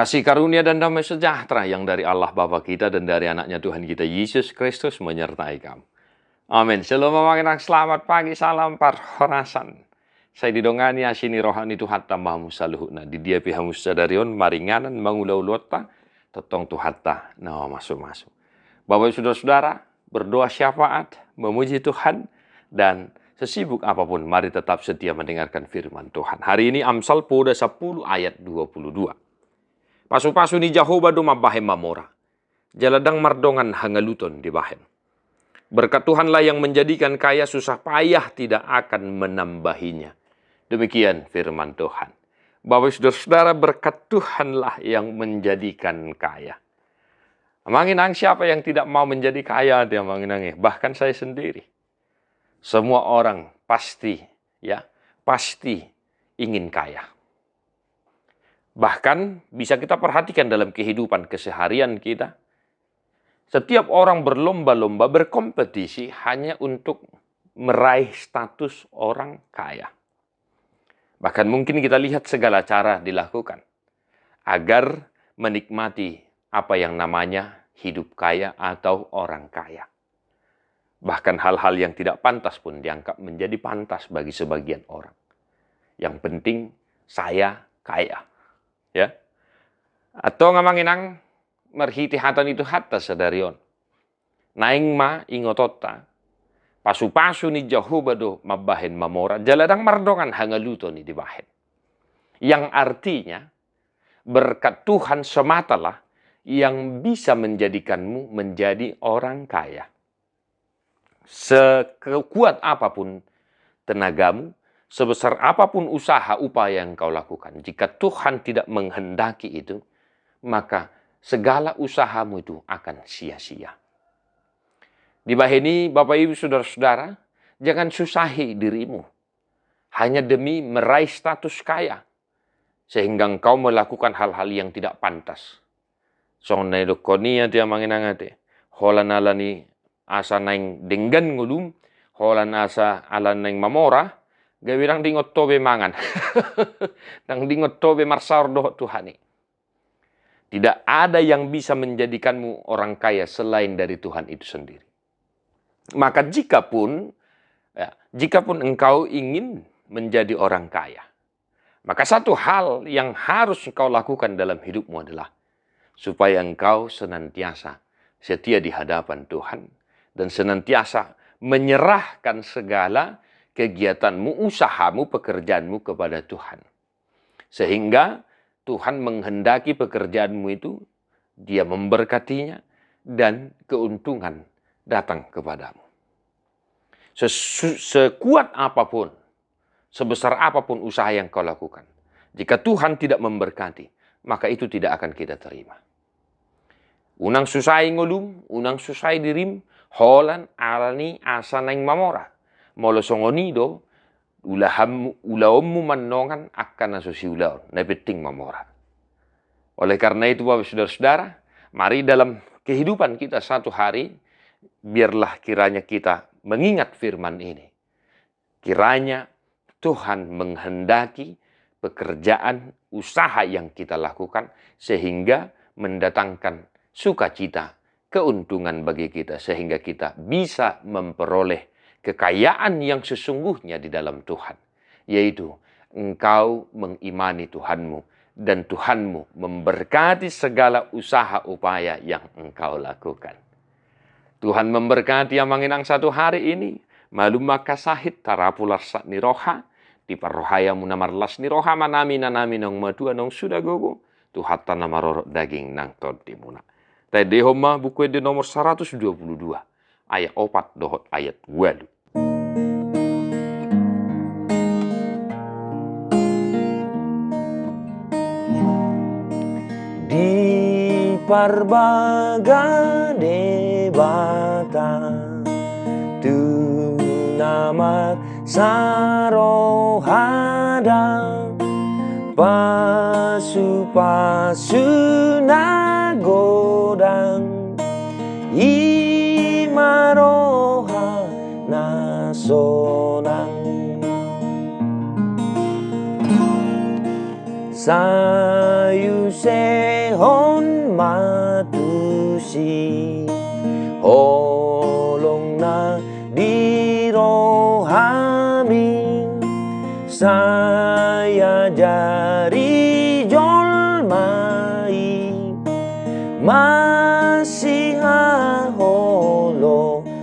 Kasih karunia dan damai sejahtera yang dari Allah Bapa kita dan dari anaknya Tuhan kita Yesus Kristus menyertai kamu. Amin. Shalom mengenang selamat pagi, salam parhorasan. Saya didongani asini rohani Tuhan tambahmu saluhuna. Di dia pihamus sadarion maringanan mangulau lota. Totong Tuhatta nama masuk-masuk. Bapak saudara-saudara, berdoa syafaat, memuji Tuhan, dan sesibuk apapun, mari tetap setia mendengarkan firman Tuhan. Hari ini Amsal pada 10 ayat 22. Pasu-pasu ni Jehovah do mabahem mamora. Jaladang mardongan hangaluton di bahen. Berkat Tuhanlah yang menjadikan kaya, susah payah tidak akan menambahinya. Demikian firman Tuhan. Bapak saudara-saudara, berkat Tuhanlah yang menjadikan kaya. Manginang siapa yang tidak mau menjadi kaya dia manginang. Bahkan saya sendiri. Semua orang pasti ingin kaya. Bahkan bisa kita perhatikan dalam kehidupan keseharian kita. Setiap orang berlomba-lomba, berkompetisi hanya untuk meraih status orang kaya. Bahkan mungkin kita lihat segala cara dilakukan agar menikmati apa yang namanya hidup kaya atau orang kaya. Bahkan hal-hal yang tidak pantas pun dianggap menjadi pantas bagi sebagian orang. Yang penting saya kaya. Ya, atau ngamanginang merhiti hatan itu hatta sadarion. Naing ma ingotota. Pasu-pasu ni Jehovah do mabahen mamora. Jaladang mardongan hangaluto ni dibahen. Yang artinya berkat Tuhan sematalah yang bisa menjadikanmu menjadi orang kaya. Sekuat apapun tenagamu, sebesar apapun usaha upaya yang kau lakukan, jika Tuhan tidak menghendaki itu, maka segala usahamu itu akan sia-sia. Di bahini Bapak Ibu Saudara-saudara, jangan susahi dirimu hanya demi meraih status kaya, sehingga engkau melakukan hal-hal yang tidak pantas. Songnai dokonia dia manginangate, holan alani asa naing denggan ngulum, holan asa alan naing mamora, gawirang dingot tobe mangan. Nang dingot tobe marsar doh Tuhani. Tidak ada yang bisa menjadikanmu orang kaya selain dari Tuhan itu sendiri. Maka jikapun engkau ingin menjadi orang kaya, maka satu hal yang harus engkau lakukan dalam hidupmu adalah supaya engkau senantiasa setia di hadapan Tuhan dan senantiasa menyerahkan segala kegiatanmu, usahamu, pekerjaanmu kepada Tuhan. Sehingga Tuhan menghendaki pekerjaanmu itu, Dia memberkatinya, dan keuntungan datang kepadamu. Sekuat apapun, sebesar apapun usaha yang kau lakukan, jika Tuhan tidak memberkati, maka itu tidak akan kita terima. Unang susai ngulum, unang susai dirim, holan alani asanaing mamora. Molosongonido, ulaommu manongan akan asusi ulaon. Nepeting mamora. Oleh karena itu Bapak Saudara-saudara, mari dalam kehidupan kita satu hari, biarlah kiranya kita mengingat firman ini. Kiranya Tuhan menghendaki pekerjaan, usaha yang kita lakukan, sehingga mendatangkan sukacita, keuntungan bagi kita, sehingga kita bisa memperoleh kekayaan yang sesungguhnya di dalam Tuhan, yaitu engkau mengimani Tuhanmu dan Tuhanmu memberkati segala usaha upaya yang engkau lakukan. Tuhan memberkati yang menginang satu hari ini, malum maka sahid tarapular sak niroha, di parrohaya munamarlas niroha manami nanami nong madua nong sudah gogo, Tuhatta namarorok daging nang todi muna. Tadi homa buku di nomor 122. Ayat 4 dohot ayat 2. Di parbaga debata tu nama sarohada pasu-pasu nagodang imaroha nasonang sayu se hon matusi holong na dirohami saya jari jolmai masih holongani.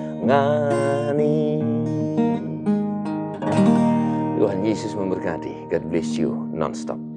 Tuhan Yesus memberkati. God bless you non-stop.